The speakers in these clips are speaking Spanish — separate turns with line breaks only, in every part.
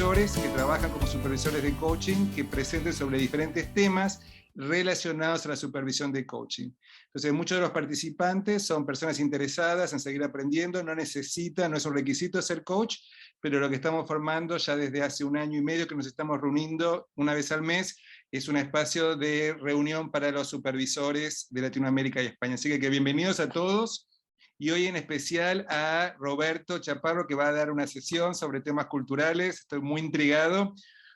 supervisores que trabajan como supervisores de coaching que presenten sobre diferentes temas relacionados a la supervisión de coaching. Entonces, muchos de los participantes son personas interesadas en seguir aprendiendo, no necesitan, no es un requisito ser coach, pero lo que estamos formando ya desde hace 1 año y medio que nos estamos reuniendo una vez al mes, es un espacio de reunión para los supervisores de Latinoamérica y España. Así que bienvenidos a todos, y hoy en especial a Roberto Chaparro, que va a dar una sesión sobre temas culturales. Estoy muy intrigado.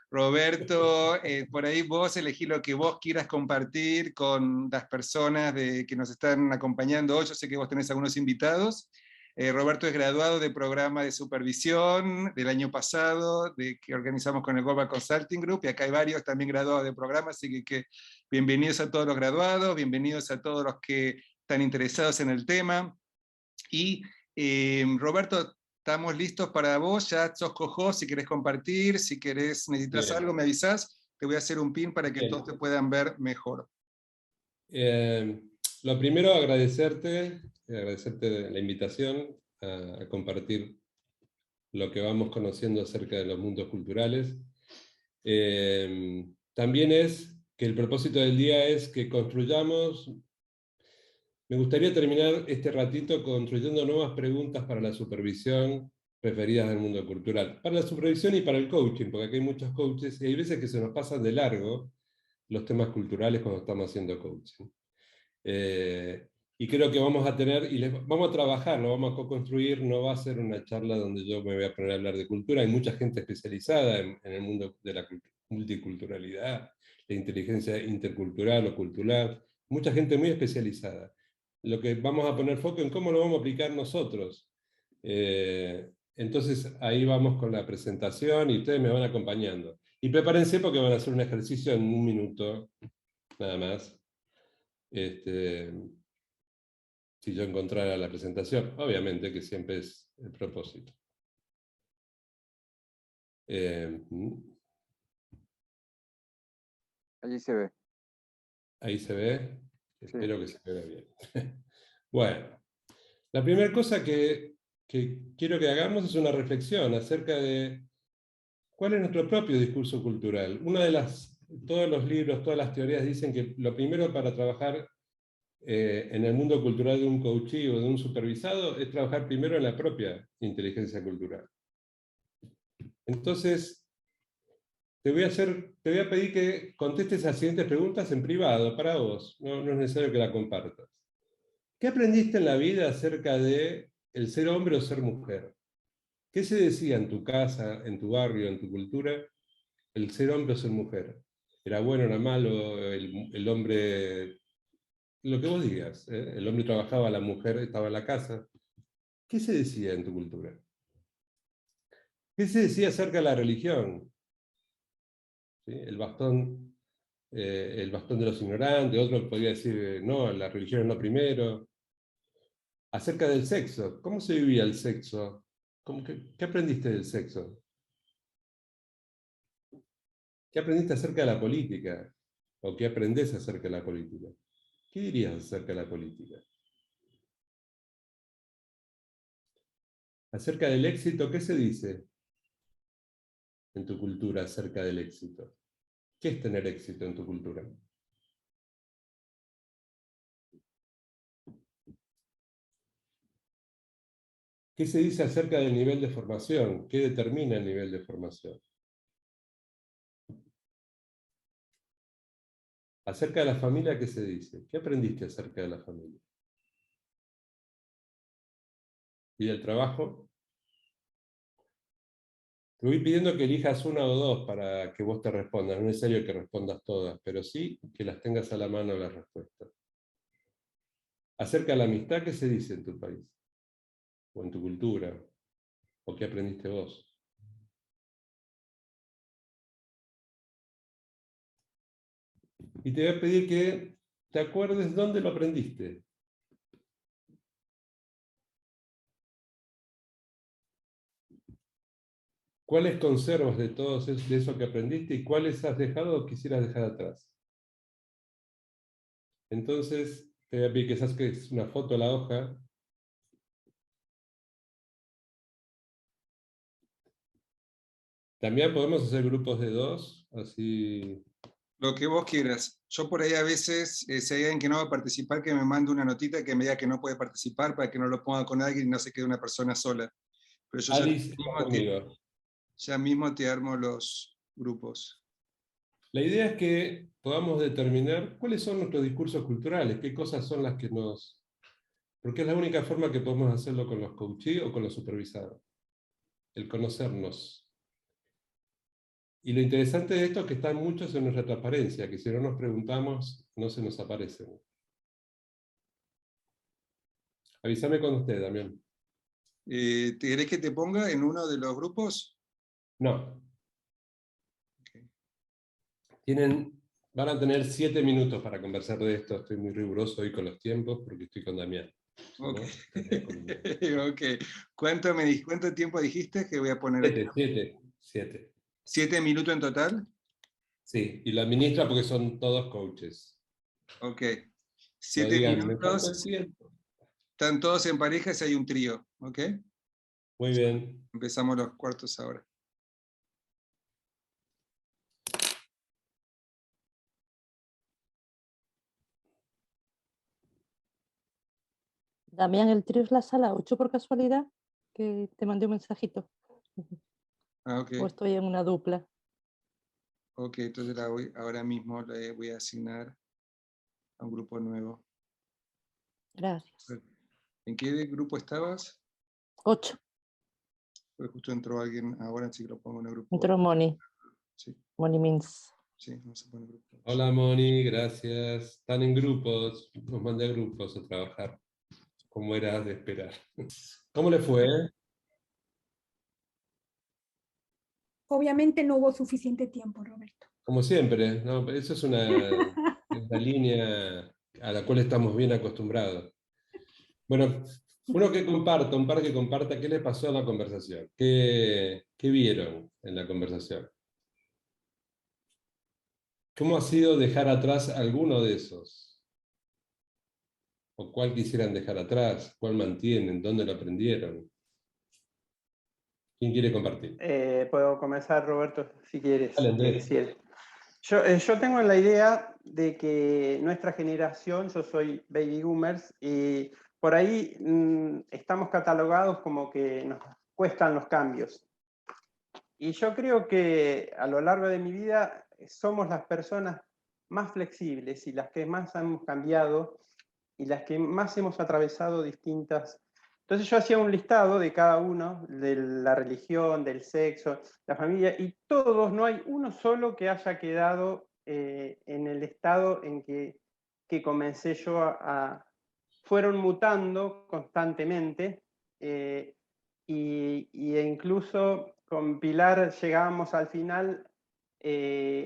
Roberto, por ahí vos elegí lo que vos quieras compartir con las personas que nos están acompañando hoy. Yo sé que vos tenés algunos invitados. Roberto es graduado de programa de supervisión del año pasado, que organizamos con el Global Consulting Group, y acá hay varios también graduados de programa, así que bienvenidos a todos los graduados, bienvenidos a todos los que están interesados en el tema. Y Roberto, estamos listos para vos, ya sos co-host, si querés compartir, si necesitas algo, me avisás, te voy a hacer un pin para que todos te puedan ver mejor.
Lo primero, agradecerte la invitación a compartir lo que vamos conociendo acerca de los mundos culturales. También es que el propósito del día es que construyamos. Me gustaría terminar este ratito construyendo nuevas preguntas para la supervisión preferidas del mundo cultural. Para la supervisión y para el coaching, porque aquí hay muchos coaches y hay veces que se nos pasan de largo los temas culturales cuando estamos haciendo coaching. Y creo que vamos a tener, y vamos a trabajar, lo vamos a co-construir, no va a ser una charla donde yo me voy a poner a hablar de cultura, hay mucha gente especializada en el mundo de la multiculturalidad, la inteligencia intercultural o cultural, mucha gente muy especializada. Lo que vamos a poner foco en cómo lo vamos a aplicar nosotros. Entonces ahí vamos con la presentación y ustedes me van acompañando. Y prepárense porque van a hacer un ejercicio en 1 minuto, nada más. Si yo encontrara la presentación, obviamente que siempre es el propósito.
Allí se ve.
Ahí se ve.
Sí.
Espero que se vea bien. Bueno, la primera cosa que quiero que hagamos es una reflexión acerca de cuál es nuestro propio discurso cultural. Todos los libros, todas las teorías dicen que lo primero para trabajar en el mundo cultural de un coachee o de un supervisado es trabajar primero en la propia inteligencia cultural. Entonces, te voy a pedir que contestes las siguientes preguntas en privado, para vos, no es necesario que la compartas. ¿Qué aprendiste en la vida acerca de el ser hombre o ser mujer? ¿Qué se decía en tu casa, en tu barrio, en tu cultura, el ser hombre o ser mujer? ¿Era bueno, era malo, el hombre, lo que vos digas, ¿eh? El hombre trabajaba, la mujer estaba en la casa? ¿Qué se decía en tu cultura? ¿Qué se decía acerca de la religión? ¿Sí? El bastón de los ignorantes, otro podría decir, no, la religión es lo primero. Acerca del sexo, ¿cómo se vivía el sexo? ¿Qué aprendiste del sexo? ¿Qué aprendiste acerca de la política? ¿O qué aprendés acerca de la política? ¿Qué dirías acerca de la política? Acerca del éxito, ¿qué se dice en tu cultura acerca del éxito? ¿Qué es tener éxito en tu cultura? ¿Qué se dice acerca del nivel de formación? ¿Qué determina el nivel de formación? Acerca de la familia, ¿qué se dice? ¿Qué aprendiste acerca de la familia? ¿Y del trabajo? Te voy pidiendo que elijas 1 o 2 para que vos te respondas. No es necesario que respondas todas, pero sí que las tengas a la mano las respuestas. Acerca de la amistad, ¿qué se dice en tu país? ¿O en tu cultura? ¿O qué aprendiste vos? Y te voy a pedir que te acuerdes dónde lo aprendiste. ¿Cuáles conservas de de eso que aprendiste y cuáles has dejado o quisieras dejar atrás? Entonces, te voy a pedir que saques una foto a la hoja. También podemos hacer grupos de 2, así...
Lo que vos quieras. Yo por ahí a veces, si hay alguien que no va a participar, que me mande una notita que me diga que no puede participar para que no lo ponga con alguien y no se quede una persona sola. Pero yo
Alice está conmigo.
ya mismo te armo los grupos.
La idea es que podamos determinar cuáles son nuestros discursos culturales, qué cosas son las que nos... Porque es la única forma que podemos hacerlo con los coachees o con los supervisados, el conocernos. Y lo interesante de esto es que están muchos en nuestra transparencia, que si no nos preguntamos, no se nos aparecen. Avísame cuando esté, Damián.
¿Te querés que te ponga en uno de los grupos?
No.
Okay.
Van a tener 7 minutos para conversar de esto. Estoy muy riguroso hoy con los tiempos porque estoy con Damián.
Ok.
¿No?
Okay. ¿Cuánto tiempo dijiste que voy a poner aquí?
7.
7 minutos en total.
Sí, y lo administra porque son todos coaches.
Ok.
No
7
digan, me falta el
minutos.
tiempo.
Están todos en parejas y hay un trío. Ok.
Muy bien.
Empezamos los cuartos ahora.
Damián, el trío es la sala 8 por casualidad, que te mandé un mensajito.
Ah, ok.
O estoy en una dupla.
Ok, entonces ahora mismo le voy a asignar a un grupo nuevo.
Gracias.
¿En qué grupo estabas?
8.
Pues justo entró alguien ahora, así que lo pongo en el grupo.
Entró Moni.
Sí,
Moni Mins.
sí, no se pone grupo.
Hola Moni, gracias. Están en grupos, nos mandé a grupos a trabajar, como era de esperar. ¿Cómo le fue?
Obviamente no hubo suficiente tiempo, Roberto.
Como siempre, ¿no? Eso es una línea a la cual estamos bien acostumbrados. Bueno, un par que comparta, ¿qué le pasó a la conversación? ¿Qué vieron en la conversación? ¿Cómo ha sido dejar atrás alguno de esos? ¿O cuál quisieran dejar atrás? ¿Cuál mantienen? ¿Dónde lo aprendieron? ¿Quién quiere compartir?
Puedo comenzar, Roberto, si quieres.
Dale, Andrés.
Yo tengo la idea de que nuestra generación, yo soy baby boomers, y por ahí estamos catalogados como que nos cuestan los cambios. Y yo creo que a lo largo de mi vida somos las personas más flexibles y las que más hemos cambiado y las que más hemos atravesado distintas. Entonces yo hacía un listado de cada uno, de la religión, del sexo, la familia, y todos, no hay uno solo que haya quedado en el estado en que comencé yo fueron mutando constantemente, e incluso con Pilar llegábamos al final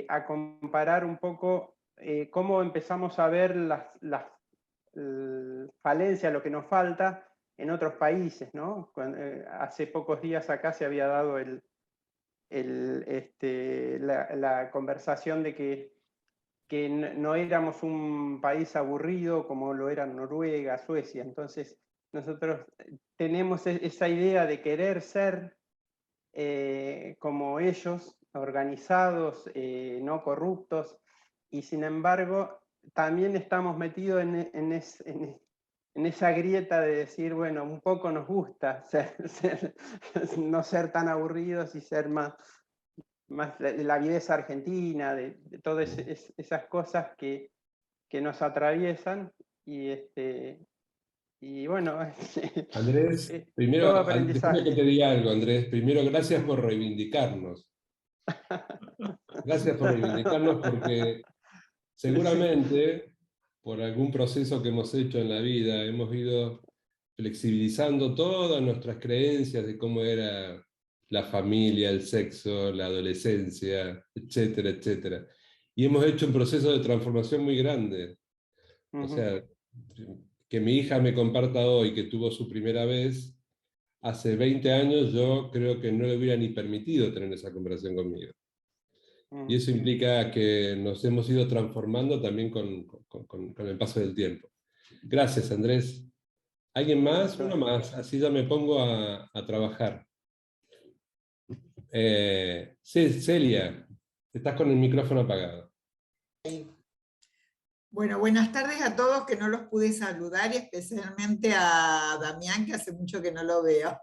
a comparar un poco cómo empezamos a ver las falencias, lo que nos falta en otros países, ¿no? Hace pocos días acá se había dado la conversación de que no éramos un país aburrido como lo eran Noruega, Suecia. Entonces, nosotros tenemos esa idea de querer ser como ellos, organizados, no corruptos, y sin embargo, también estamos metidos en esa grieta de decir, bueno, un poco nos gusta no ser tan aburridos y ser más la viveza argentina, de todas esas cosas que nos atraviesan, y bueno,
Andrés,
todo
primero, déjame que
aprendizaje.
te diga algo, Andrés. Primero, gracias por reivindicarnos. Gracias por reivindicarnos porque seguramente por algún proceso que hemos hecho en la vida hemos ido flexibilizando todas nuestras creencias de cómo era la familia, el sexo, la adolescencia, etcétera, etcétera. Y hemos hecho un proceso de transformación muy grande. O sea, que mi hija me comparta hoy que tuvo su primera vez, hace 20 años yo creo que no le hubiera ni permitido tener esa conversación conmigo. Y eso implica que nos hemos ido transformando también con el paso del tiempo. Gracias, Andrés. ¿Alguien más? Uno más, así ya me pongo a trabajar. Sí, Celia, estás con el micrófono apagado.
Bueno, buenas tardes a todos que no los pude saludar y especialmente a Damián, que hace mucho que no lo veo.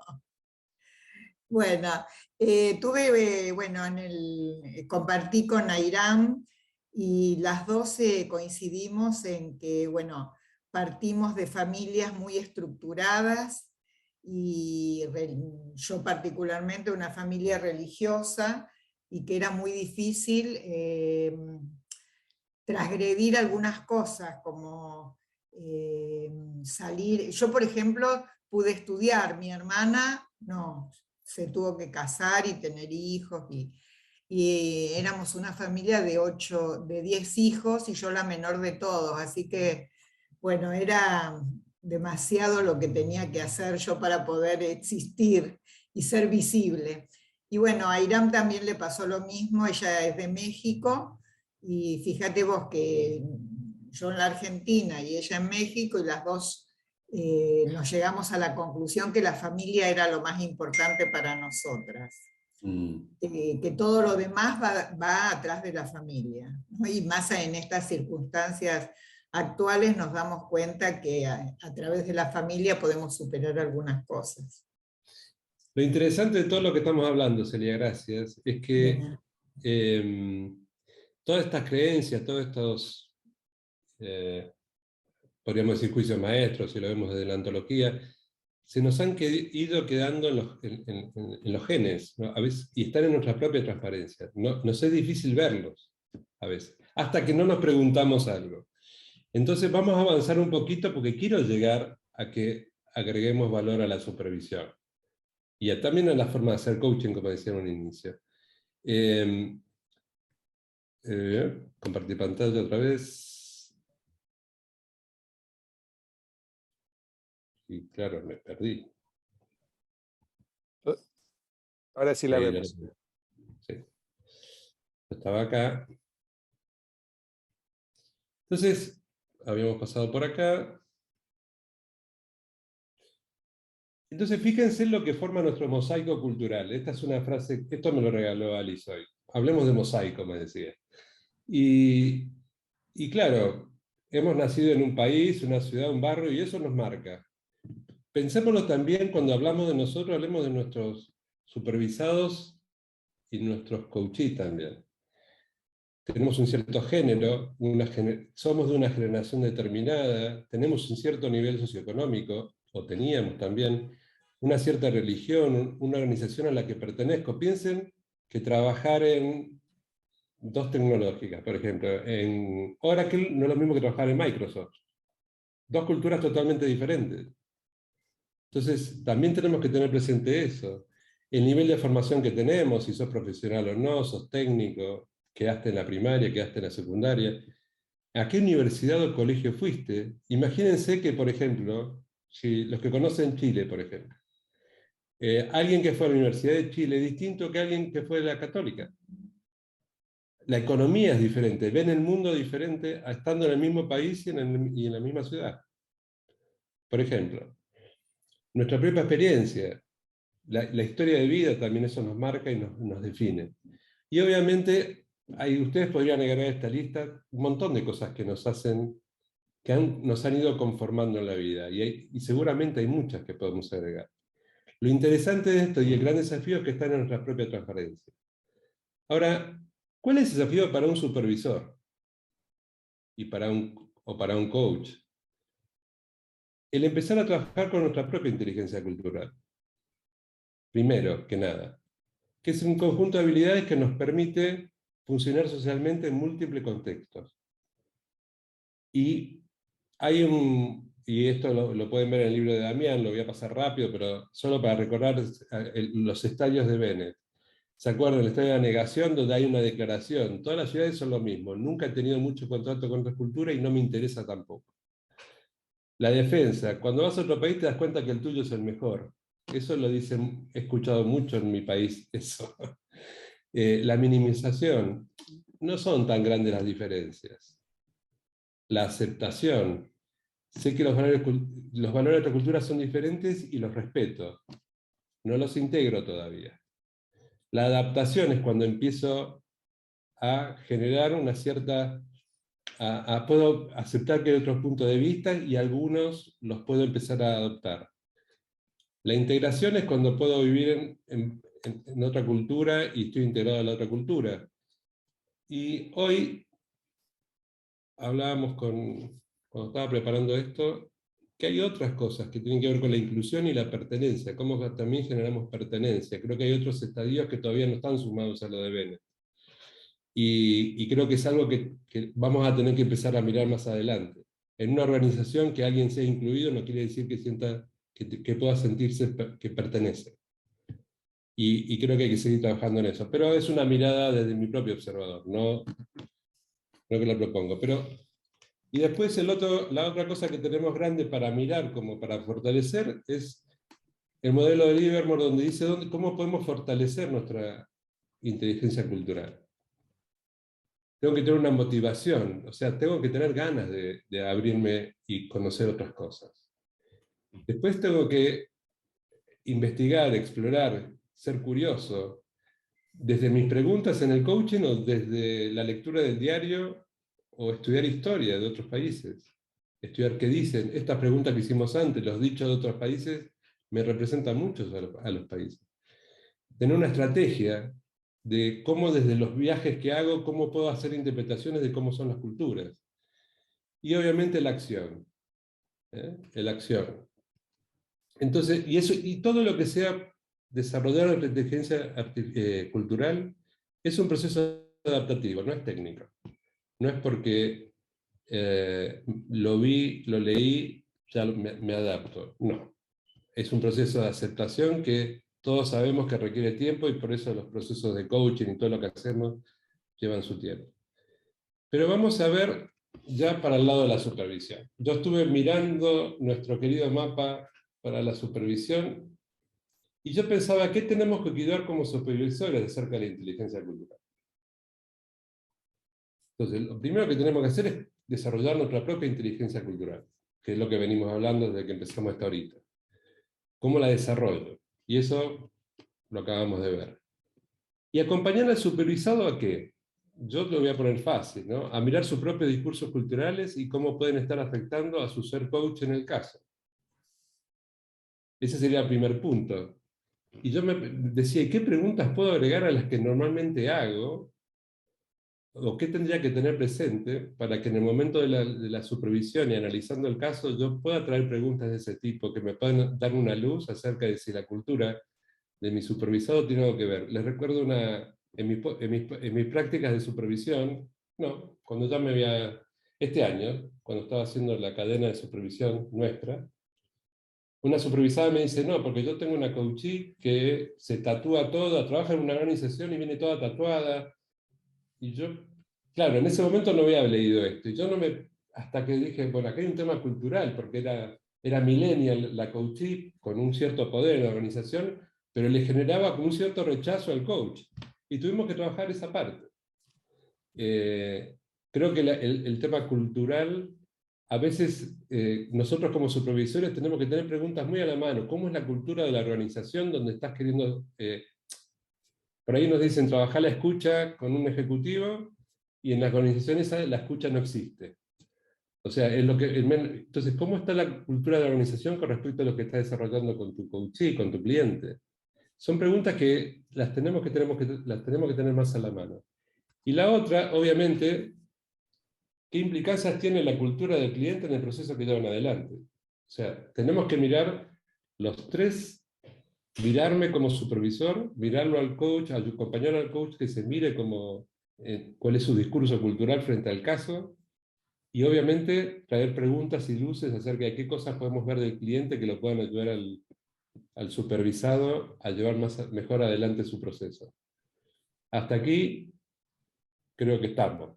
Bueno, compartí con Airam y las dos coincidimos en que, bueno, partimos de familias muy estructuradas y yo particularmente una familia religiosa y que era muy difícil transgredir algunas cosas, como salir. Yo, por ejemplo, pude estudiar, mi hermana no, se tuvo que casar y tener hijos, y éramos una familia de 10 hijos, y yo la menor de todos, así que, bueno, era demasiado lo que tenía que hacer yo para poder existir y ser visible. Y bueno, a Airam también le pasó lo mismo, ella es de México, y fíjate vos que yo en la Argentina y ella en México, y las dos nos llegamos a la conclusión que la familia era lo más importante para nosotras. Que todo lo demás va atrás de la familia, ¿no? Y más en estas circunstancias actuales nos damos cuenta que a través de la familia podemos superar algunas cosas.
Lo interesante de todo lo que estamos hablando, Celia, gracias, es que todas estas creencias, todos estos, podríamos decir, juicios maestros, si lo vemos desde la antología, se nos han ido quedando en los genes, ¿no? A veces, y están en nuestra propia transparencia. Nos es difícil verlos, a veces, hasta que no nos preguntamos algo. Entonces vamos a avanzar un poquito porque quiero llegar a que agreguemos valor a la supervisión. Y también a la forma de hacer coaching, como decía en un inicio. Compartir pantalla otra vez. Y claro, me perdí.
Ahora sí la vemos.
Sí. Estaba acá. Entonces, habíamos pasado por acá. Entonces, fíjense en lo que forma nuestro mosaico cultural. Esta es una frase, esto me lo regaló Alice hoy. Hablemos de mosaico, me decía. Y claro, hemos nacido en un país, una ciudad, un barrio, y eso nos marca. Pensémoslo también cuando hablamos de nosotros, hablemos de nuestros supervisados y nuestros coachees también. Tenemos un cierto género, somos de una generación determinada, tenemos un cierto nivel socioeconómico, o teníamos también, una cierta religión, una organización a la que pertenezco. Piensen que trabajar en dos tecnológicas, por ejemplo, en Oracle no es lo mismo que trabajar en Microsoft. Dos culturas totalmente diferentes. Entonces, también tenemos que tener presente eso. El nivel de formación que tenemos, si sos profesional o no, sos técnico, quedaste en la primaria, quedaste en la secundaria. ¿A qué universidad o colegio fuiste? Imagínense que, por ejemplo, si los que conocen Chile, por ejemplo, alguien que fue a la Universidad de Chile es distinto que alguien que fue a la Católica. La economía es diferente, ven el mundo diferente estando en el mismo país y en la misma ciudad. Por ejemplo, nuestra propia experiencia, la historia de vida también eso nos marca y nos define. Y obviamente ustedes podrían agregar a esta lista un montón de cosas que nos han ido conformando en la vida, y seguramente hay muchas que podemos agregar. Lo interesante de esto y el gran desafío es que está en nuestra propia transparencia. Ahora, ¿cuál es el desafío para un supervisor o para un coach? El empezar a trabajar con nuestra propia inteligencia cultural. Primero que nada, que es un conjunto de habilidades que nos permite funcionar socialmente en múltiples contextos. Y esto lo pueden ver en el libro de Damián, lo voy a pasar rápido, pero solo para recordar los estadios de Bennett. ¿Se acuerdan? El estadio de la negación, donde hay una declaración. Todas las ciudades son lo mismo. Nunca he tenido mucho contacto con otras culturas y no me interesa tampoco. La defensa. Cuando vas a otro país te das cuenta que el tuyo es el mejor. Eso lo dicen, he escuchado mucho en mi país, eso. La minimización. No son tan grandes las diferencias. La aceptación. Sé que los valores de otra cultura son diferentes y los respeto. No los integro todavía. La adaptación es cuando empiezo a generar una cierta... puedo aceptar que hay otros puntos de vista y algunos los puedo empezar a adoptar. La integración es cuando puedo vivir en otra cultura y estoy integrado a la otra cultura. Y hoy hablábamos cuando estaba preparando esto, que hay otras cosas que tienen que ver con la inclusión y la pertenencia, cómo también generamos pertenencia. Creo que hay otros estadios que todavía no están sumados a lo de Bennett. Y creo que es algo que vamos a tener que empezar a mirar más adelante. En una organización que alguien sea incluido no quiere decir que sienta que pueda sentirse que pertenece. Y creo que hay que seguir trabajando en eso. Pero es una mirada desde mi propio observador, no que la propongo. Y después la otra cosa que tenemos grande para mirar, como para fortalecer, es el modelo de Livermore, donde dice cómo podemos fortalecer nuestra inteligencia cultural. Tengo que tener una motivación, o sea, tengo que tener ganas de abrirme y conocer otras cosas. Después tengo que investigar, explorar, ser curioso, desde mis preguntas en el coaching o desde la lectura del diario o estudiar historia de otros países. Estudiar qué dicen. Estas preguntas que hicimos antes, los dichos de otros países, me representan mucho a los países. Tener una estrategia de cómo desde los viajes que hago, cómo puedo hacer interpretaciones de cómo son las culturas. Y obviamente la acción. La acción. Entonces, y todo lo que sea desarrollar la inteligencia cultural es un proceso adaptativo, no es técnico. No es porque lo vi, lo leí, ya me adapto. No. Es un proceso de aceptación que todos sabemos que requiere tiempo y por eso los procesos de coaching y todo lo que hacemos llevan su tiempo. Pero vamos a ver ya para el lado de la supervisión. Yo estuve mirando nuestro querido mapa para la supervisión y yo pensaba, ¿qué tenemos que cuidar como supervisores acerca de la inteligencia cultural? Entonces, lo primero que tenemos que hacer es desarrollar nuestra propia inteligencia cultural, que es lo que venimos hablando desde que empezamos hasta ahorita. ¿Cómo la desarrollo? Y eso lo acabamos de ver. ¿Y acompañar al supervisado a qué? Yo lo voy a poner fácil, ¿no? A mirar sus propios discursos culturales y cómo pueden estar afectando a su ser coach en el caso. Ese sería el primer punto. Y yo me decía, ¿qué preguntas puedo agregar a las que normalmente hago? ¿O qué tendría que tener presente para que en el momento de la supervisión y analizando el caso yo pueda traer preguntas de ese tipo que me puedan dar una luz acerca de si la cultura de mi supervisado tiene algo que ver? Les recuerdo en mis prácticas de supervisión, cuando ya me había, este año, cuando estaba haciendo la cadena de supervisión nuestra, una supervisada me dice, no, porque yo tengo una coachee que se tatúa toda, trabaja en una organización y viene toda tatuada. Y yo, claro, en ese momento no había leído esto. Y yo hasta que dije, bueno, acá hay un tema cultural, porque era millennial la coachee, con un cierto poder en la organización, pero le generaba como un cierto rechazo al coach. Y tuvimos que trabajar esa parte. Creo que el tema cultural, a veces nosotros como supervisores tenemos que tener preguntas muy a la mano. ¿Cómo es la cultura de la organización donde estás queriendo... por ahí nos dicen trabajar la escucha con un ejecutivo y en las organizaciones la escucha no existe. O sea, entonces, ¿cómo está la cultura de la organización con respecto a lo que estás desarrollando con tu coachee, con tu cliente? Son preguntas que tenemos que tener más a la mano. Y la otra, obviamente, ¿qué implicancias tiene la cultura del cliente en el proceso que llevan adelante? O sea, tenemos que mirar los tres, mirarme como supervisor, mirarlo al coach, acompañar al coach que se mire cuál es su discurso cultural frente al caso, y obviamente traer preguntas y luces acerca de qué cosas podemos ver del cliente que lo puedan ayudar al supervisado a llevar mejor adelante su proceso. Hasta aquí creo que estamos.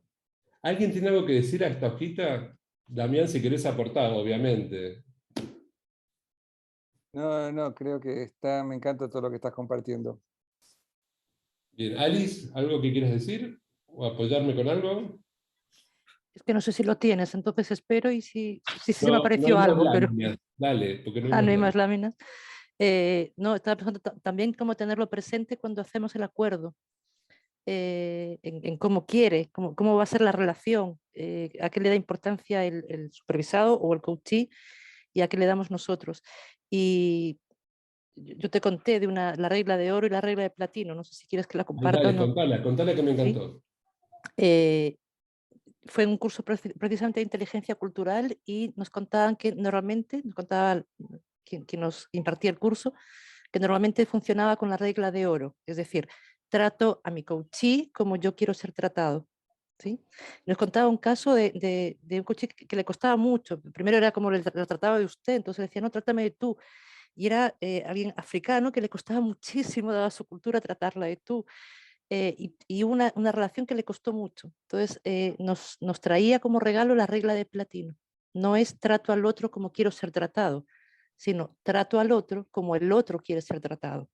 ¿Alguien tiene algo que decir a esta hojita? Damián, si querés aportar, obviamente.
No, creo que me encanta todo lo que estás compartiendo.
Bien, Alice, ¿algo que quieras decir? ¿O apoyarme con algo?
Es que no sé si lo tienes, entonces espero y si se me apareció algo, pero
láminas. Dale, porque
no hay más láminas. No, estaba pensando también cómo tenerlo presente cuando hacemos el acuerdo, en cómo quiere, cómo va a ser la relación, a qué le da importancia el supervisado o el coachee y a qué le damos nosotros. Y yo te conté de la regla de oro y la regla de platino, no sé si quieres que la comparta o
Dale,
no.
contala que me
¿Sí?
encantó.
Fue un curso precisamente de inteligencia cultural y nos contaban que normalmente, nos contaba quien nos impartía el curso, que normalmente funcionaba con la regla de oro, es decir, trato a mi coachee como yo quiero ser tratado. ¿Sí? Nos contaba un caso de un coachee que le costaba mucho. Primero era como lo trataba de usted, entonces le decía, no, trátame de tú. Y era alguien africano que le costaba muchísimo, dada su cultura, tratarla de tú. Y una relación que le costó mucho. Entonces nos traía como regalo la regla de platino. No es trato al otro como quiero ser tratado, sino trato al otro como el otro quiere ser tratado.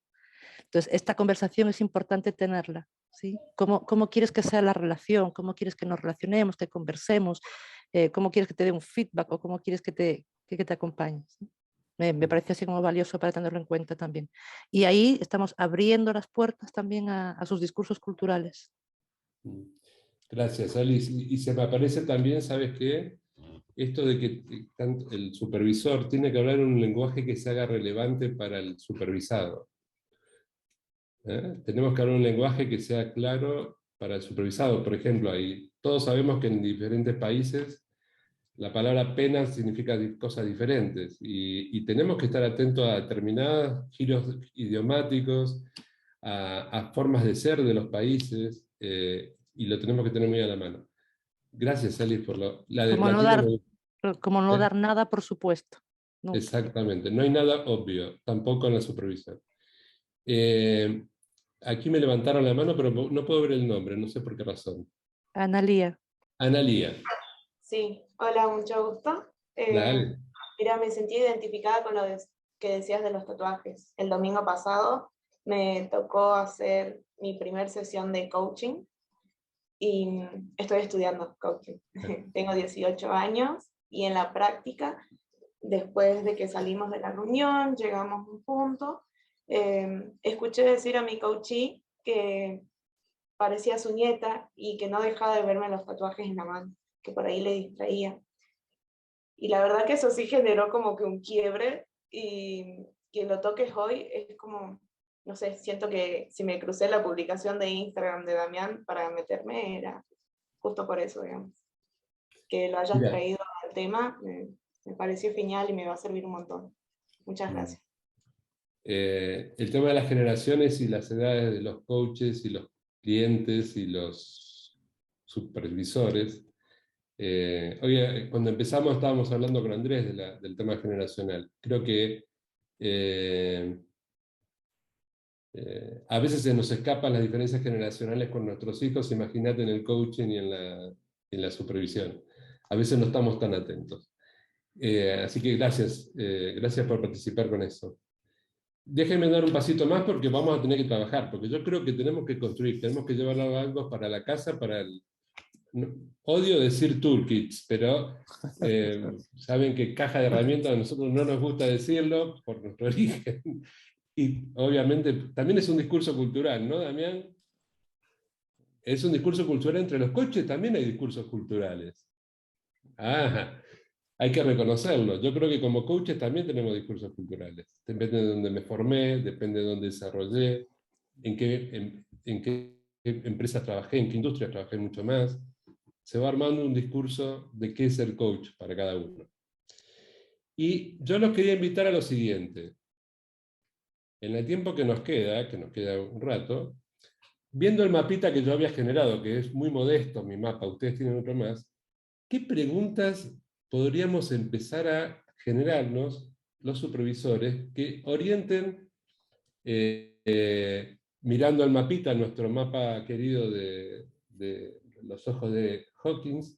Entonces, esta conversación es importante tenerla. ¿Sí? ¿Cómo quieres que sea la relación? ¿Cómo quieres que nos relacionemos, que conversemos? ¿Cómo quieres que te dé un feedback o cómo quieres que te acompañe? ¿Sí? Me parece así como valioso para tenerlo en cuenta también. Y ahí estamos abriendo las puertas también a sus discursos culturales.
Gracias, Alice. Y se me aparece también, ¿sabes qué? Esto de que el supervisor tiene que hablar en un lenguaje que se haga relevante para el supervisado. Tenemos que hablar un lenguaje que sea claro para el supervisado. Por ejemplo, todos sabemos que en diferentes países la palabra pena significa cosas diferentes y tenemos que estar atentos a determinados giros idiomáticos, a formas de ser de los países, y lo tenemos que tener muy a la mano. Gracias, Alice, por la de
Como no
platino.
dar, como no
¿Eh?
dar nada, por supuesto. Nunca.
Exactamente, no hay nada obvio, tampoco en la supervisión. Aquí me levantaron la mano, pero no puedo ver el nombre, no sé por qué razón.
Analía.
Analía,
Sí, hola, mucho gusto.
dale.
Mira, me sentí identificada con que decías de los tatuajes. El domingo pasado me tocó hacer mi primer sesión de coaching y estoy estudiando coaching. Tengo 18 años y en la práctica, después de que salimos de la reunión, llegamos a un punto, escuché decir a mi coachee que parecía su nieta y que no dejaba de verme los tatuajes en la mano, que por ahí le distraía. Y la verdad que eso sí generó como que un quiebre y que lo toques hoy es como, no sé, siento que si me crucé la publicación de Instagram de Damián para meterme era justo por eso, digamos. Que lo hayas
Mira,
traído al tema me pareció genial y me va a servir un montón. Muchas gracias.
el tema de las generaciones y las edades de los coaches y los clientes y los supervisores. Oye, cuando empezamos estábamos hablando con Andrés del tema generacional. Creo que a veces se nos escapan las diferencias generacionales con nuestros hijos, imagínate en el coaching y en la supervisión. A veces no estamos tan atentos. Así que gracias, gracias por participar con eso. Déjenme dar un pasito más porque vamos a tener que trabajar, porque yo creo que tenemos que construir, tenemos que llevar algo para la casa, odio decir toolkits, pero saben que caja de herramientas a nosotros no nos gusta decirlo por nuestro origen. Y obviamente también es un discurso cultural, ¿no, Damián? Es un discurso cultural entre los coaches, también hay discursos culturales. Hay que reconocerlo. Yo creo que como coaches también tenemos discursos culturales. Depende de dónde me formé, depende de dónde desarrollé, en qué empresas trabajé, en qué industria trabajé mucho más. Se va armando un discurso de qué es el coach para cada uno. Y yo los quería invitar a lo siguiente. En el tiempo que nos queda un rato, viendo el mapita que yo había generado, que es muy modesto mi mapa, ustedes tienen otro más, ¿qué preguntas podríamos empezar a generarnos los supervisores que orienten, mirando al mapita, nuestro mapa querido de los ojos de Hawkins?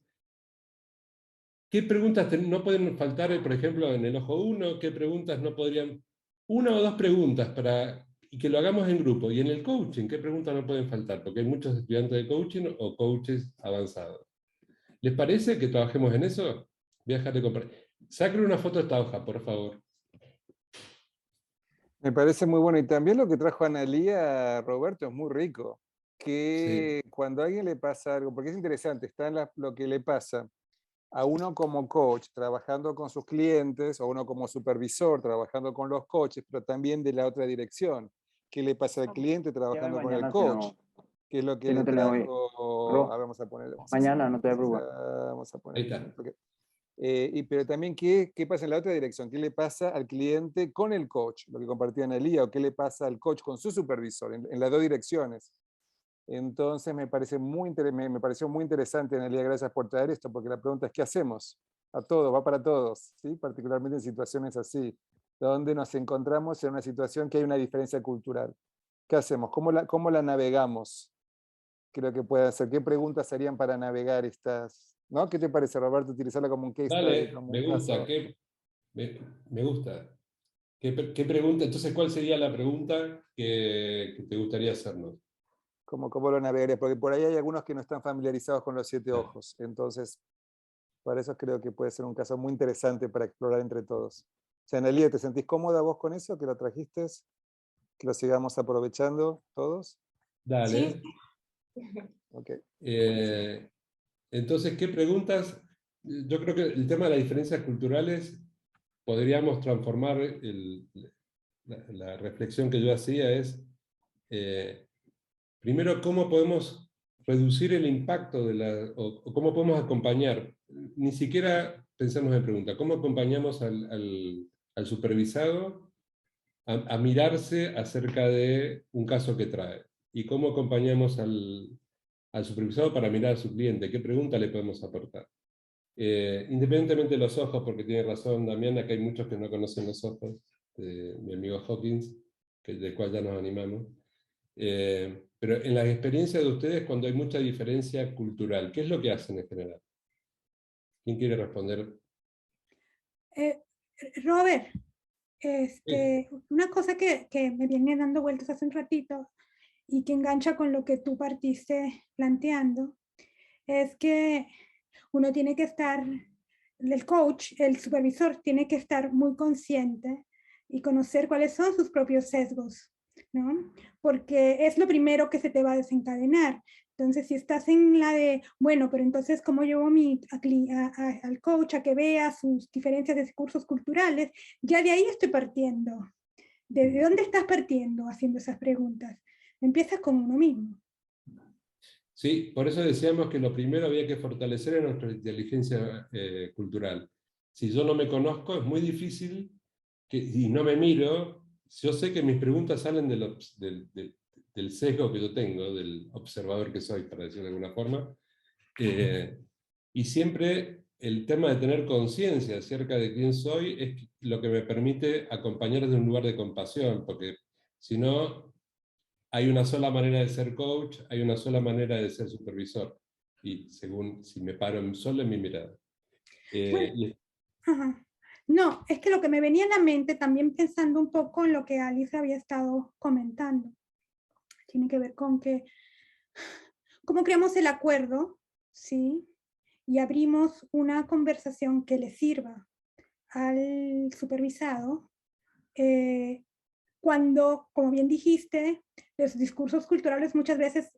¿Qué preguntas no pueden faltar, por ejemplo, en el ojo 1? ¿Qué preguntas no podrían? Una o dos preguntas y que lo hagamos en grupo. Y en el coaching, ¿qué preguntas no pueden faltar? Porque hay muchos estudiantes de coaching o coaches avanzados. ¿Les parece que trabajemos en eso? Voy a dejar de compartir. Saquen una foto de esta hoja, por favor.
Me parece muy bueno. Y también lo que trajo Analía, Roberto, es muy rico. Que
Sí.
cuando a alguien le pasa algo, porque es interesante, está en lo que le pasa a uno como coach, trabajando con sus clientes, o uno como supervisor, trabajando con los coaches, pero también de la otra dirección. ¿Qué le pasa al cliente
Llámame
trabajando con el
mañana
coach? ¿Qué es lo que
si no
le
te leo hoy.
trajo? A ver,
Ro,
vamos a poner.
mañana no te apruebo.
Vamos a poner
Ahí
aquí.
está.
Pero también, ¿qué pasa en la otra dirección? ¿Qué le pasa al cliente con el coach? Lo que compartía Analía, o qué le pasa al coach con su supervisor, en las dos direcciones. Entonces me pareció muy interesante, Analía, gracias por traer esto, porque la pregunta es, ¿qué hacemos? A todos, va para todos, ¿sí? Particularmente en situaciones así, donde nos encontramos en una situación que hay una diferencia cultural. ¿Qué hacemos? ¿Cómo la navegamos? Creo que puede ser. ¿Qué preguntas serían para navegar estas? ¿No? ¿Qué te parece, Roberto, utilizarla como un case study,
Dale,
como un
me gusta.
caso?
Me gusta. ¿Qué pregunta? Entonces, ¿cuál sería la pregunta que te gustaría hacernos?
¿Cómo lo navegarías? Porque por ahí hay algunos que no están familiarizados con los 7 ojos. Entonces, por eso creo que puede ser un caso muy interesante para explorar entre todos. O sea, Analía, ¿te sentís cómoda vos con eso? ¿Que lo trajiste? ¿Que lo sigamos aprovechando todos?
Dale.
Sí.
Ok.
Entonces, ¿qué preguntas? Yo creo que el tema de las diferencias culturales podríamos transformar la reflexión que yo hacía es, primero, ¿cómo podemos reducir el impacto o cómo podemos acompañar? Ni siquiera pensemos en pregunta, ¿cómo acompañamos al supervisado a mirarse acerca de un caso que trae? ¿Y cómo acompañamos al supervisado para mirar a su cliente? ¿Qué pregunta le podemos aportar? Independientemente de los ojos, porque tiene razón Damiana, que hay muchos que no conocen los ojos, de mi amigo Hawkins, del cual ya nos animamos. Pero en las experiencias de ustedes, cuando hay mucha diferencia cultural, ¿qué es lo que hacen en general? ¿Quién quiere responder?
Robert,
Sí.
una cosa que me viene dando vueltas hace un ratito y que engancha con lo que tú partiste planteando, es que uno tiene que estar, el coach, el supervisor, tiene que estar muy consciente y conocer cuáles son sus propios sesgos, ¿no? Porque es lo primero que se te va a desencadenar. Entonces, si estás en la de, bueno, pero entonces, ¿cómo llevo al coach a que vea sus diferencias de discursos culturales? Ya de ahí estoy partiendo. ¿De dónde estás partiendo haciendo esas preguntas? Empiezas con uno mismo.
Sí, por eso decíamos que lo primero había que fortalecer en nuestra inteligencia cultural. Si yo no me conozco, es muy difícil, y no me miro, yo sé que mis preguntas salen del sesgo que yo tengo, del observador que soy, para decirlo de alguna forma, y siempre el tema de tener conciencia acerca de quién soy es lo que me permite acompañar desde un lugar de compasión, porque si no, hay una sola manera de ser coach, hay una sola manera de ser supervisor, y según si me paro solo en mi mirada.
Bueno,
Y
ajá. No, es que lo que me venía a la mente, también pensando un poco en lo que Alice había estado comentando, tiene que ver con que cómo creamos el acuerdo, ¿sí? Y abrimos una conversación que le sirva al supervisado, cuando, como bien dijiste, los discursos culturales muchas veces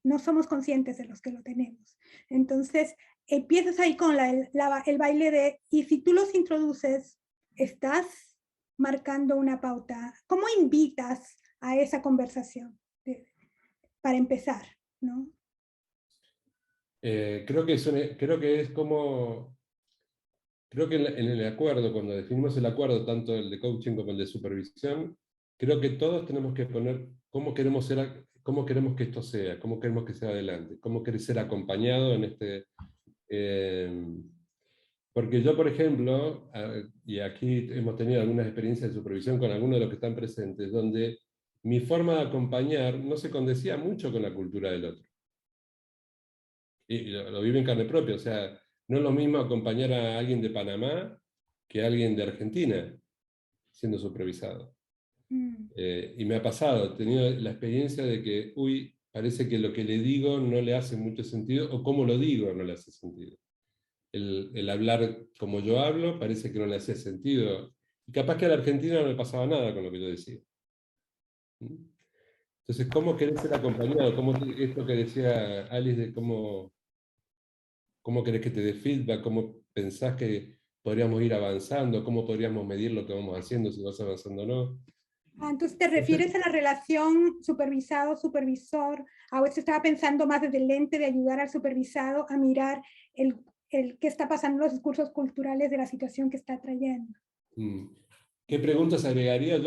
no somos conscientes de los que lo tenemos. Entonces, empiezas ahí con el baile de, y si tú los introduces, estás marcando una pauta. ¿Cómo invitas a esa conversación para empezar, ¿no?
creo que es como, creo que en el acuerdo, cuando definimos el acuerdo, tanto el de coaching como el de supervisión, creo que todos tenemos que poner cómo queremos que esto sea, cómo queremos que sea adelante, cómo querés ser acompañado en este... porque yo, por ejemplo, y aquí hemos tenido algunas experiencias de supervisión con algunos de los que están presentes, donde mi forma de acompañar no se condecía mucho con la cultura del otro. Y lo vive en carne propia, o sea, no es lo mismo acompañar a alguien de Panamá que a alguien de Argentina siendo supervisado. Y me ha pasado, he tenido la experiencia de que, uy, parece que lo que le digo no le hace mucho sentido, o cómo lo digo no le hace sentido. El hablar como yo hablo parece que no le hace sentido Y capaz que a la Argentina no le pasaba nada con lo que yo decía. Entonces, ¿cómo querés ser acompañado? Esto que decía Alice de cómo querés que te dé feedback, cómo pensás que podríamos ir avanzando, cómo podríamos medir lo que vamos haciendo, si vas avanzando o no.
Entonces, ¿te refieres a la relación supervisado-supervisor? A veces estaba pensando más desde el lente de ayudar al supervisado a mirar el qué está pasando en los discursos culturales de la situación que está trayendo.
¿Qué preguntas agregaría?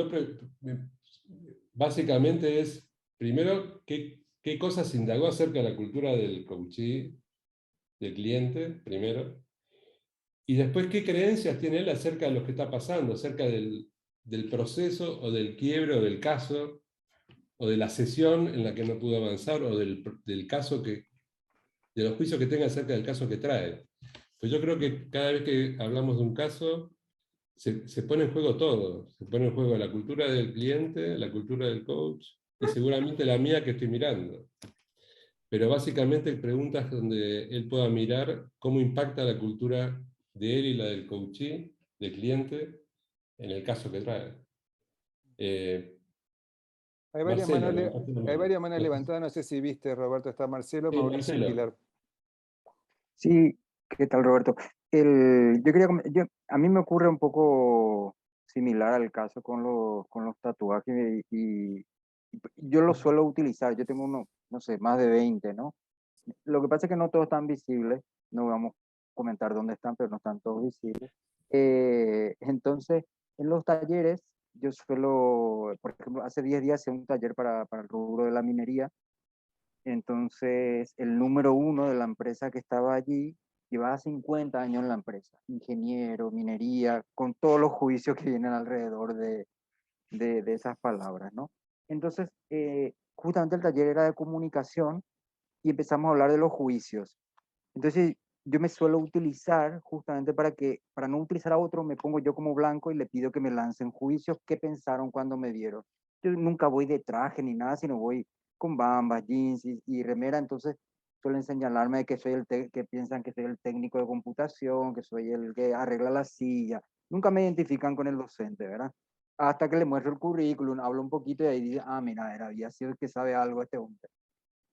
Básicamente es, primero, ¿qué cosas indagó acerca de la cultura del coachee, del cliente, primero? Y después, ¿qué creencias tiene él acerca de lo que está pasando, acerca del proceso o del quiebre o del caso, o de la sesión en la que no pudo avanzar, o del caso de los juicios que tenga acerca del caso que trae? Pues yo creo que cada vez que hablamos de un caso, se pone en juego todo. Se pone en juego la cultura del cliente, la cultura del coach, y seguramente la mía que estoy mirando. Pero básicamente preguntas donde él pueda mirar cómo impacta la cultura de él y la del coachee, del cliente, en el caso que trae.
Hay varias
Marcelo,
manos levantadas, no sé si viste, Roberto, está Marcelo, Mauricio y
Marcelo.
Pilar.
Sí, ¿qué tal, Roberto? A mí me ocurre un poco similar al caso con los tatuajes y yo los suelo utilizar. Yo tengo unos, no sé, más de 20, ¿no? Lo que pasa es que no todos están visibles, no vamos a comentar dónde están, pero no están todos visibles. Entonces, en los talleres, yo suelo, por ejemplo, hace 10 días hice un taller para el rubro de la minería. Entonces, el número 1 de la empresa que estaba allí llevaba 50 años en la empresa, ingeniero, minería, con todos los juicios que vienen alrededor de esas palabras, ¿no? Entonces, justamente el taller era de comunicación y empezamos a hablar de los juicios. Entonces, yo me suelo utilizar justamente para no utilizar a otro, me pongo yo como blanco y le pido que me lancen juicios. ¿Qué pensaron cuando me vieron? Yo nunca voy de traje ni nada, sino voy con bambas, jeans y remera, entonces suelen señalarme de que que piensan que soy el técnico de computación, que soy el que arregla la silla. Nunca me identifican con el docente, ¿verdad? Hasta que le muestro el currículum, hablo un poquito y ahí dice, mira, había sido el que sabe algo este hombre.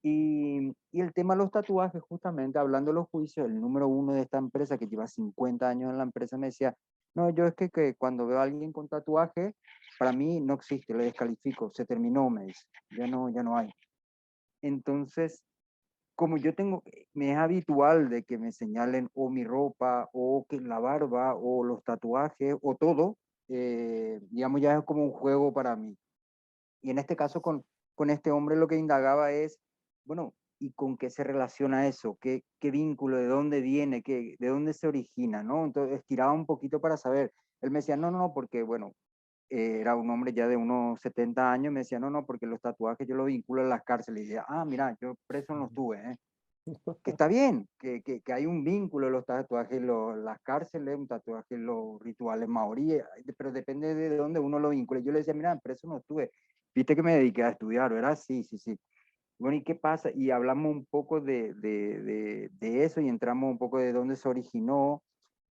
Y el tema de los tatuajes, justamente hablando de los juicios, el número 1 de esta empresa, que lleva 50 años en la empresa, me decía, no, yo es que cuando veo a alguien con tatuaje, para mí no existe, le descalifico, se terminó, me dice, ya no hay. Entonces, como me es habitual de que me señalen o mi ropa, o que la barba, o los tatuajes, o todo, digamos, ya es como un juego para mí. Y en este caso con este hombre lo que indagaba es, bueno, ¿y con qué se relaciona eso? ¿Qué vínculo? ¿De dónde viene? ¿De dónde se origina? ¿No? Entonces estiraba un poquito para saber. Él me decía, no, porque bueno, era un hombre ya de unos 70 años, me decía, no, porque los tatuajes yo los vinculo a las cárceles. Y decía, mira, yo preso no los tuve, ¿eh? Que está bien, que hay un vínculo en los tatuajes, las cárceles, un tatuaje, los rituales maorí, pero depende de dónde uno lo vincule. Yo le decía, mira, preso no estuve, viste que me dediqué a estudiar, ¿verdad? Sí. Bueno, ¿y qué pasa? Y hablamos un poco de eso y entramos un poco de dónde se originó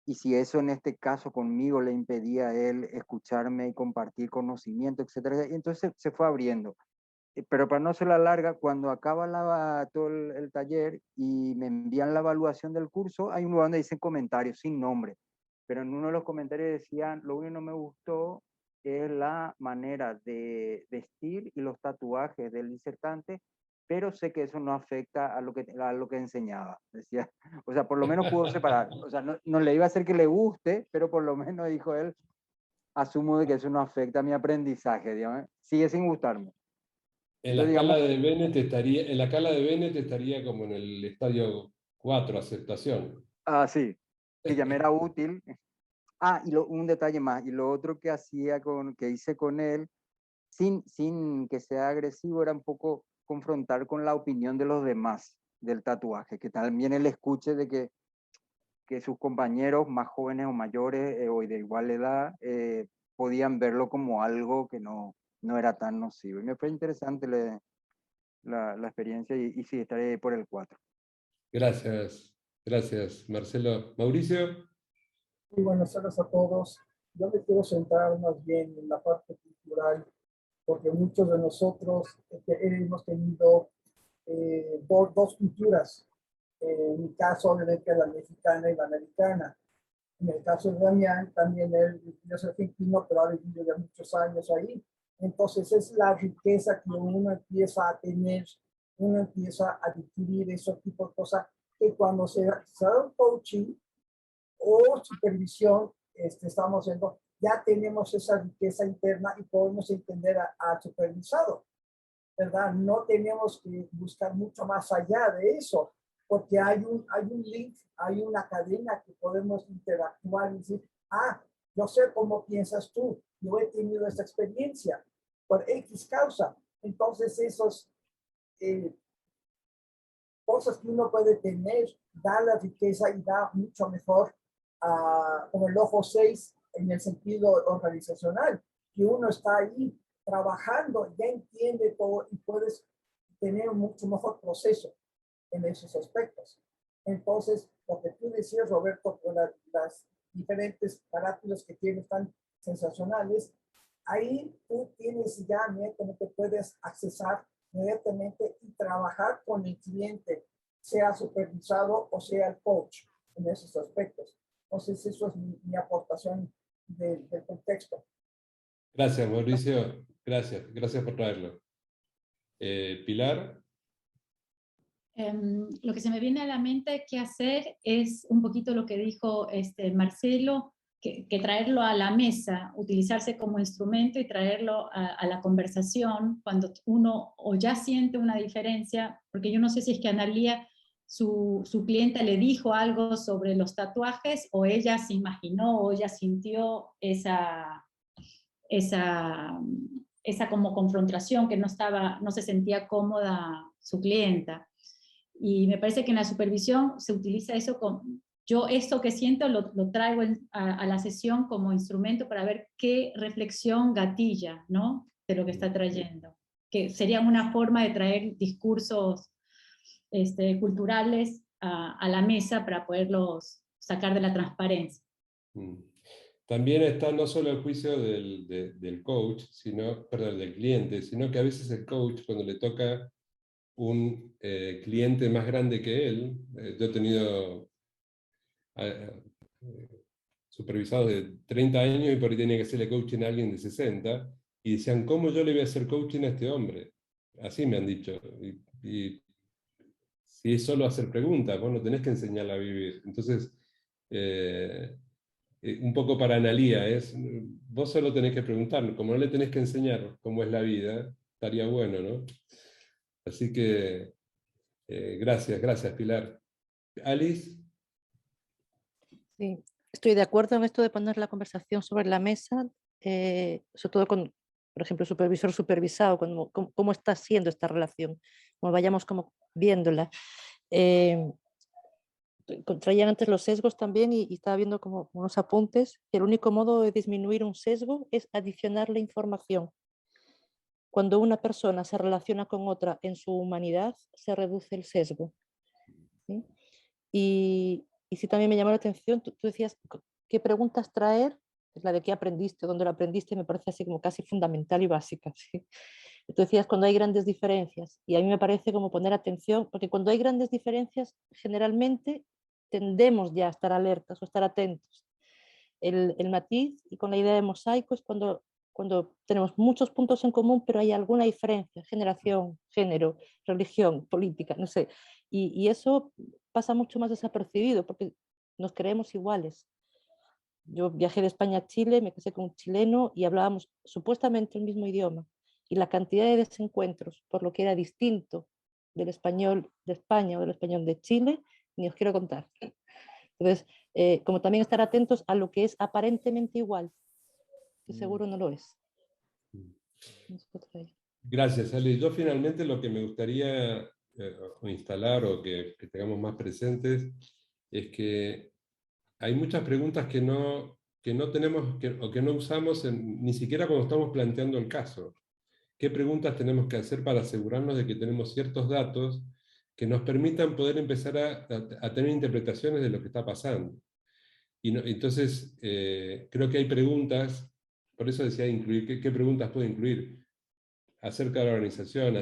y si eso en este caso conmigo le impedía a él escucharme y compartir conocimiento, etcétera. Y entonces se fue abriendo. Pero para no ser la larga, cuando acaba todo el taller y me envían la evaluación del curso, hay un lugar donde dicen comentarios sin nombre, pero en uno de los comentarios decían, lo único que no me gustó es la manera de vestir y los tatuajes del disertante, pero sé que eso no afecta a lo que enseñaba, decía. O sea, por lo menos pudo separar. O sea, no le iba a hacer que le guste, pero por lo menos, dijo él, asumo de que eso no afecta a mi aprendizaje, digamos. Sigue sin gustarme.
En la escala de Bennett estaría como en el estadio 4, aceptación.
Sí, que ya me era útil. Y un detalle más, y lo otro que hice con él, sin que sea agresivo, era un poco confrontar con la opinión de los demás del tatuaje, que también él escuche de que sus compañeros más jóvenes o mayores o de igual edad podían verlo como algo que no era tan nocivo. Y me fue interesante la experiencia y sí, estaré por el 4.
Gracias, Marcelo. Mauricio.
Muy buenas tardes a todos. yo me quiero centrar más bien en la parte cultural, porque muchos de nosotros hemos tenido dos culturas. En mi caso, obviamente, la mexicana y la americana. En el caso de Damián, también él es argentino, pero ha vivido ya muchos años ahí. Entonces es la riqueza que uno empieza a tener, uno empieza a adquirir ese tipo de cosas que cuando se da un coaching o supervisión, estamos viendo, ya tenemos esa riqueza interna y podemos entender al supervisado, ¿verdad? No tenemos que buscar mucho más allá de eso, porque hay un link, hay una cadena que podemos interactuar y decir, yo sé cómo piensas tú, yo he tenido esta experiencia por X causa. Entonces esos cosas que uno puede tener, da la riqueza y da mucho mejor como el ojo 6 en el sentido organizacional, que uno está ahí trabajando, ya entiende todo y puedes tener un mucho mejor proceso en esos aspectos. Entonces, lo que tú decías, Roberto, con las diferentes carátulas que tienes tan sensacionales, ahí tú tienes ya inmediatamente puedes accesar inmediatamente y trabajar con el cliente, sea supervisado o sea el coach en esos aspectos. Entonces, eso es mi aportación del contexto.
Gracias, Mauricio. Gracias por traerlo. Pilar.
Lo que se me viene a la mente que hacer es un poquito lo que dijo Marcelo, que traerlo a la mesa, utilizarse como instrumento y traerlo a la conversación cuando uno o ya siente una diferencia, porque yo no sé si es que Analía, su clienta le dijo algo sobre los tatuajes o ella se imaginó o ella sintió esa como confrontación que no se sentía cómoda su clienta. Y me parece que en la supervisión se utiliza eso yo esto que siento lo traigo a la sesión como instrumento para ver qué reflexión gatilla, ¿no? De lo que está trayendo. Que sería una forma de traer discursos culturales a la mesa para poderlos sacar de la transparencia.
También está no solo el juicio del coach, del cliente, sino que a veces el coach, cuando le toca un cliente más grande que él, yo he tenido supervisados de 30 años y por ahí tenía que hacerle coaching a alguien de 60, y decían, ¿cómo yo le voy a hacer coaching a este hombre? Así me han dicho. Y si es solo hacer preguntas, vos no tenés que enseñarla a vivir. Entonces, un poco para Analía, vos solo tenés que preguntar, como no le tenés que enseñar cómo es la vida, estaría bueno, ¿no? Así que, gracias Pilar. Alice.
Sí, estoy de acuerdo en esto de poner la conversación sobre la mesa, sobre todo con, por ejemplo, supervisor supervisado, cómo está siendo esta relación, como vayamos como viéndola. Traían antes los sesgos también y estaba viendo como unos apuntes, que el único modo de disminuir un sesgo es adicionarle información. Cuando una persona se relaciona con otra en su humanidad, se reduce el sesgo. ¿Sí? Y sí también me llamó la atención, tú decías, ¿qué preguntas traer? Es la de qué aprendiste, dónde lo aprendiste, me parece así como casi fundamental y básica. ¿Sí? Tú decías cuando hay grandes diferencias, y a mí me parece como poner atención, porque cuando hay grandes diferencias, generalmente tendemos ya a estar alertas o estar atentos. El matiz, y con la idea de mosaico, es cuando tenemos muchos puntos en común, pero hay alguna diferencia, generación, género, religión, política, no sé. Y eso pasa mucho más desapercibido, porque nos creemos iguales. Yo viajé de España a Chile, me casé con un chileno y hablábamos supuestamente el mismo idioma. Y la cantidad de desencuentros por lo que era distinto del español de España o del español de Chile, ni os quiero contar. Entonces, como también estar atentos a lo que es aparentemente igual, que seguro no lo es.
Gracias, Ali. Yo finalmente lo que me gustaría instalar o que tengamos más presentes es que hay muchas preguntas que no tenemos o que no usamos ni siquiera cuando estamos planteando el caso. ¿Qué preguntas tenemos que hacer para asegurarnos de que tenemos ciertos datos que nos permitan poder empezar a tener interpretaciones de lo que está pasando? Entonces, creo que hay preguntas, por eso decía incluir, ¿qué preguntas puede incluir? Acerca de la organización,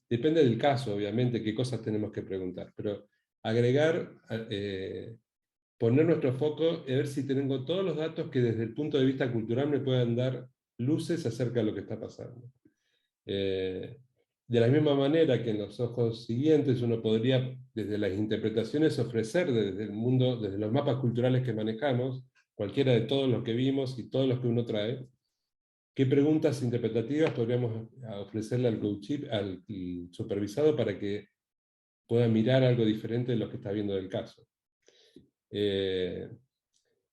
depende del caso, obviamente, qué cosas tenemos que preguntar, pero agregar, poner nuestro foco y ver si tengo todos los datos que desde el punto de vista cultural me puedan dar luces acerca de lo que está pasando. De la misma manera que en los ojos siguientes uno podría, desde las interpretaciones, ofrecer desde el mundo, desde los mapas culturales que manejamos, cualquiera de todos los que vimos y todos los que uno trae, qué preguntas interpretativas podríamos ofrecerle al al supervisado para que pueda mirar algo diferente de lo que está viendo del caso.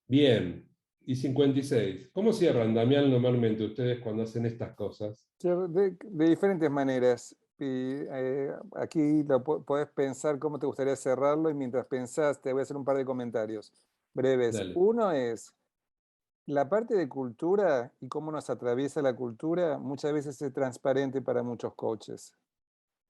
Bien, y 56. ¿Cómo cierran, Damián, normalmente ustedes cuando hacen estas cosas?
De diferentes maneras. Aquí podés pensar cómo te gustaría cerrarlo, y mientras pensás te voy a hacer un par de comentarios breves.
Dale.
Uno es, la parte de cultura y cómo nos atraviesa la cultura muchas veces es transparente para muchos coaches.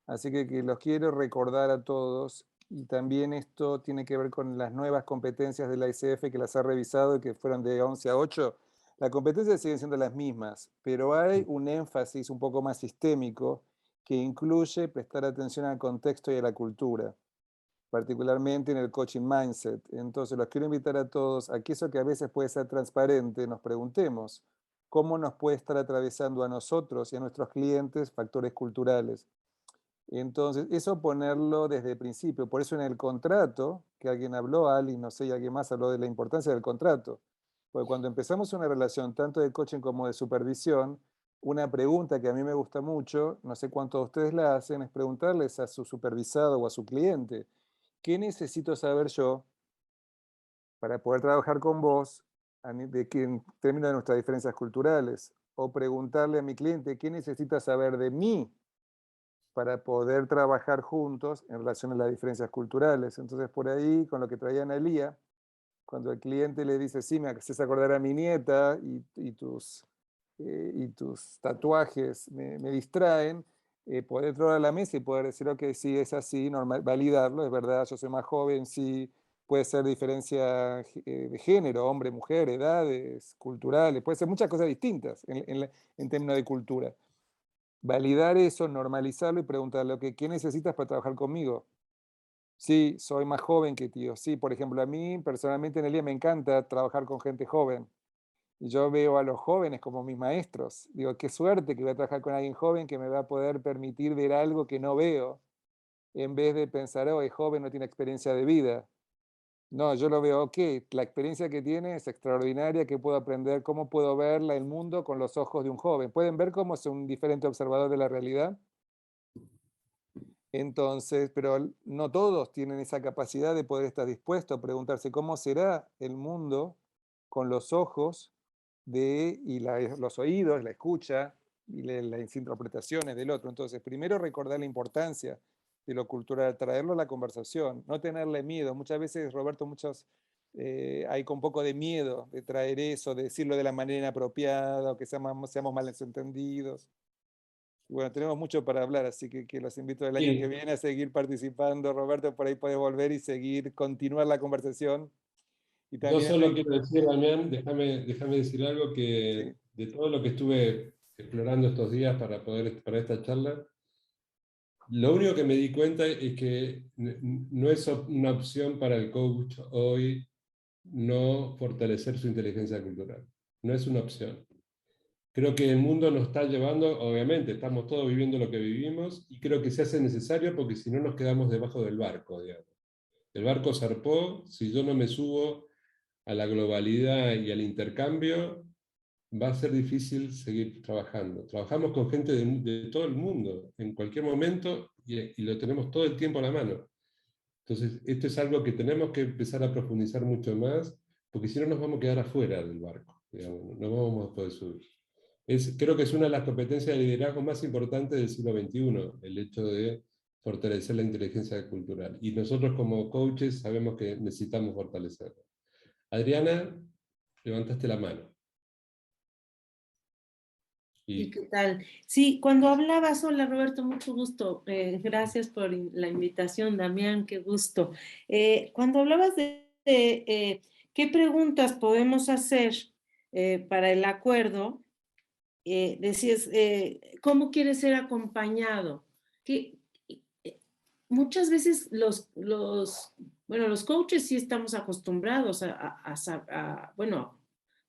Así que los quiero recordar a todos, y también esto tiene que ver con las nuevas competencias de la ICF que las ha revisado y que fueron de 11 a 8. Las competencias siguen siendo las mismas, pero hay un énfasis un poco más sistémico que incluye prestar atención al contexto y a la cultura, particularmente en el coaching mindset. Entonces los quiero invitar a todos a que eso que a veces puede ser transparente, nos preguntemos cómo nos puede estar atravesando a nosotros y a nuestros clientes factores culturales. Entonces, eso ponerlo desde el principio. Por eso en el contrato, que alguien habló, Ali, no sé, y alguien más habló de la importancia del contrato. Porque cuando empezamos una relación tanto de coaching como de supervisión, una pregunta que a mí me gusta mucho, no sé cuántos de ustedes la hacen, es preguntarles a su supervisado o a su cliente, ¿qué necesito saber yo para poder trabajar con vos en términos de nuestras diferencias culturales? O preguntarle a mi cliente, ¿qué necesita saber de mí para poder trabajar juntos en relación a las diferencias culturales? Entonces, por ahí, con lo que traía Analía, cuando el cliente le dice, sí, me haces acordar a mi nieta y tus tatuajes me distraen, poder traer a la mesa y poder decir, ok, sí, es así, normal, validarlo, es verdad, yo soy más joven, sí, puede ser diferencia de género, hombre, mujer, edades, culturales, puede ser muchas cosas distintas en términos de cultura. Validar eso, normalizarlo y preguntarle, okay, ¿qué necesitas para trabajar conmigo? Sí, soy más joven que tío. Sí, por ejemplo, a mí personalmente en el día me encanta trabajar con gente joven. Y yo veo a los jóvenes como mis maestros. Digo, qué suerte que voy a trabajar con alguien joven que me va a poder permitir ver algo que no veo, en vez de pensar, oh, es joven, no tiene experiencia de vida. No, yo lo veo, ok, la experiencia que tiene es extraordinaria, que puedo aprender, cómo puedo ver el mundo con los ojos de un joven. ¿Pueden ver cómo es un diferente observador de la realidad? Entonces, pero no todos tienen esa capacidad de poder estar dispuestos a preguntarse cómo será el mundo con los ojos los oídos, la escucha y las interpretaciones del otro. Entonces, primero recordar la importancia de lo cultural, traerlo a la conversación, no tenerle miedo. Muchas veces, Roberto, hay con un poco de miedo de traer eso, de decirlo de la manera inapropiada, o que seamos mal entendidos. Bueno, tenemos mucho para hablar, así que los invito el año que viene a seguir participando. Roberto, por ahí puedes volver y continuar la conversación. Y
Yo
también
solo quiero decir, Damián, déjame decir algo que de todo lo que estuve explorando estos días para esta charla, lo único que me di cuenta es que no es una opción para el coach hoy no fortalecer su inteligencia cultural. No es una opción. Creo que el mundo nos está llevando, obviamente, estamos todos viviendo lo que vivimos, y creo que se hace necesario porque si no nos quedamos debajo del barco, digamos. El barco zarpó, si yo no me subo a la globalidad y al intercambio, va a ser difícil seguir trabajando. Trabajamos con gente de todo el mundo, en cualquier momento, y lo tenemos todo el tiempo a la mano. Entonces, esto es algo que tenemos que empezar a profundizar mucho más, porque si no nos vamos a quedar afuera del barco, digamos, no vamos a poder subir. Creo que es una de las competencias de liderazgo más importantes del siglo XXI, el hecho de fortalecer la inteligencia cultural. Y nosotros como coaches sabemos que necesitamos fortalecerla. Adriana, levantaste la mano.
¿Y qué tal? Sí, cuando hablabas, hola Roberto, mucho gusto. Gracias por la invitación, Damián, qué gusto. Cuando hablabas de ¿qué preguntas podemos hacer para el acuerdo? Decías, ¿cómo quieres ser acompañado? Muchas veces los coaches sí estamos acostumbrados bueno,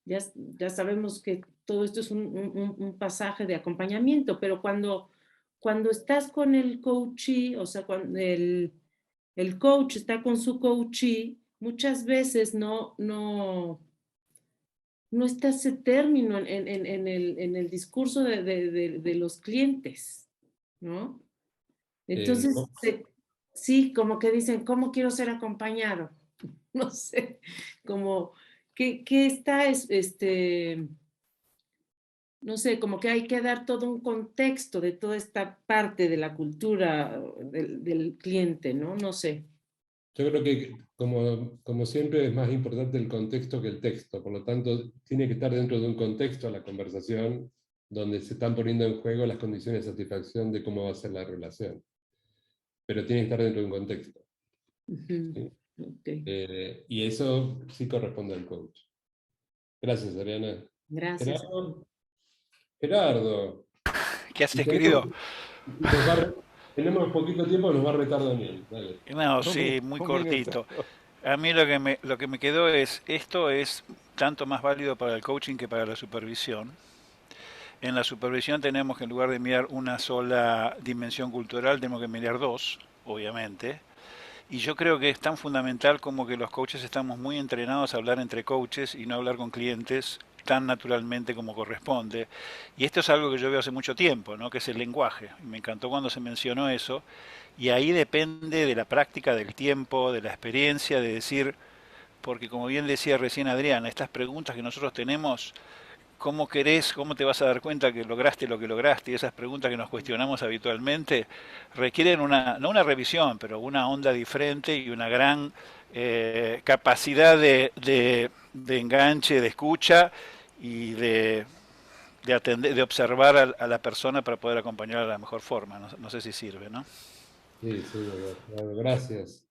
ya sabemos que todo esto es un pasaje de acompañamiento, pero cuando estás con el coachee, o sea, cuando el coach está con su coachee, muchas veces no está ese término en el discurso de los clientes, ¿no? Entonces, sí, como que dicen, ¿cómo quiero ser acompañado? No sé, como, ¿qué está, no sé, como que hay que dar todo un contexto de toda esta parte de la cultura del cliente, ¿no? No sé.
Yo creo que, como siempre, es más importante el contexto que el texto. Por lo tanto, tiene que estar dentro de un contexto la conversación donde se están poniendo en juego las condiciones de satisfacción de cómo va a ser la relación. Pero tiene que estar dentro de un contexto. ¿Sí? Okay. Y eso sí corresponde al coach. Gracias, Ariana.
Gracias.
Gerardo.
¿Qué haces, querido?
Tenemos poquito tiempo, nos va a retar Daniel. Dale.
No, sí, muy cortito. A mí lo que me quedó es, esto es tanto más válido para el coaching que para la supervisión. En la supervisión tenemos que, en lugar de mirar una sola dimensión cultural, tenemos que mirar dos, obviamente. Y yo creo que es tan fundamental como que los coaches estamos muy entrenados a hablar entre coaches y no hablar con clientes tan naturalmente como corresponde. Y esto es algo que yo veo hace mucho tiempo, ¿no? Que es el lenguaje. Me encantó cuando se mencionó eso. Y ahí depende de la práctica, del tiempo, de la experiencia, de decir, porque como bien decía recién Adriana, estas preguntas que nosotros tenemos, ¿cómo querés, cómo te vas a dar cuenta que lograste lo que lograste? Y esas preguntas que nos cuestionamos habitualmente requieren no una revisión, pero una onda diferente y una gran capacidad de enganche, de escucha y de observar a la persona para poder acompañarla de la mejor forma. No sé si sirve, ¿no?
Sí, gracias.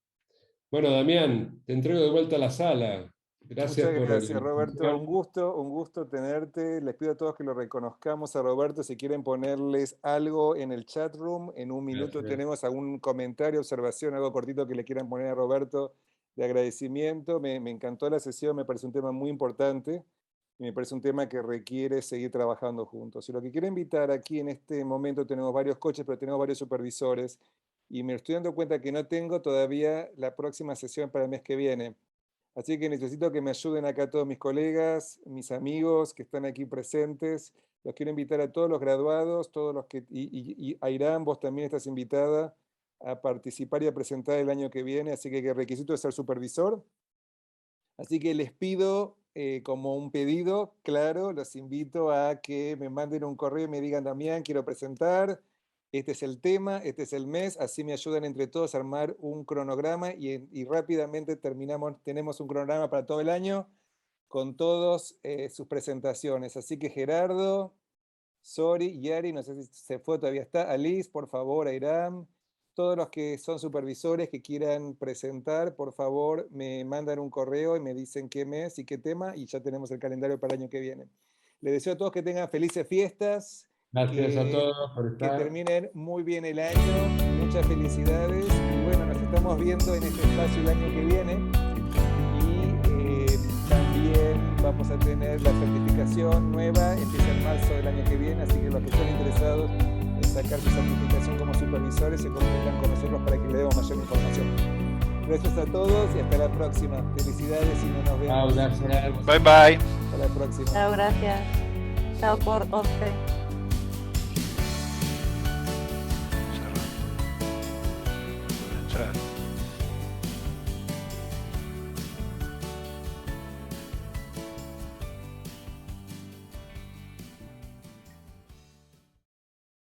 Bueno, Damián, te entrego de vuelta a la sala. Gracias.
Muchas gracias, Roberto. Un gusto tenerte. Les pido a todos que lo reconozcamos a Roberto. Si quieren ponerles algo en el chat room, en un minuto tenemos algún comentario, observación, algo cortito que le quieran poner a Roberto de agradecimiento. Me encantó la sesión, me parece un tema muy importante y me parece un tema que requiere seguir trabajando juntos. Y lo que quiero invitar aquí en este momento, tenemos varios coaches, pero tenemos varios supervisores y me estoy dando cuenta que no tengo todavía la próxima sesión para el mes que viene. Así que necesito que me ayuden acá todos mis colegas, mis amigos que están aquí presentes. Los quiero invitar a todos los graduados, todos los que, y Airam, vos también estás invitada a participar y a presentar el año que viene, así que el requisito es ser supervisor. Así que les pido, como un pedido, claro, los invito a que me manden un correo y me digan, Damián, quiero presentar, este es el tema, este es el mes, así me ayudan entre todos a armar un cronograma y rápidamente tenemos un cronograma para todo el año con todas sus presentaciones. Así que Gerardo, Sori, Yari, no sé si se fue, todavía está, Alice, por favor, Airam, todos los que son supervisores que quieran presentar, por favor, me mandan un correo y me dicen qué mes y qué tema y ya tenemos el calendario para el año que viene. Les deseo a todos que tengan felices fiestas.
Gracias a todos por estar.
Que terminen muy bien el año, muchas felicidades y bueno, nos estamos viendo en este espacio el año que viene y también vamos a tener la certificación nueva, empieza en marzo del año que viene, así que los que están interesados en sacar su certificación como supervisores se comunican con nosotros para que le demos mayor información. Gracias a todos y hasta la próxima. Felicidades y no nos vemos.
Chao, gracias.
Bye bye.
Hasta la próxima.
Chao, gracias. Chao por 11.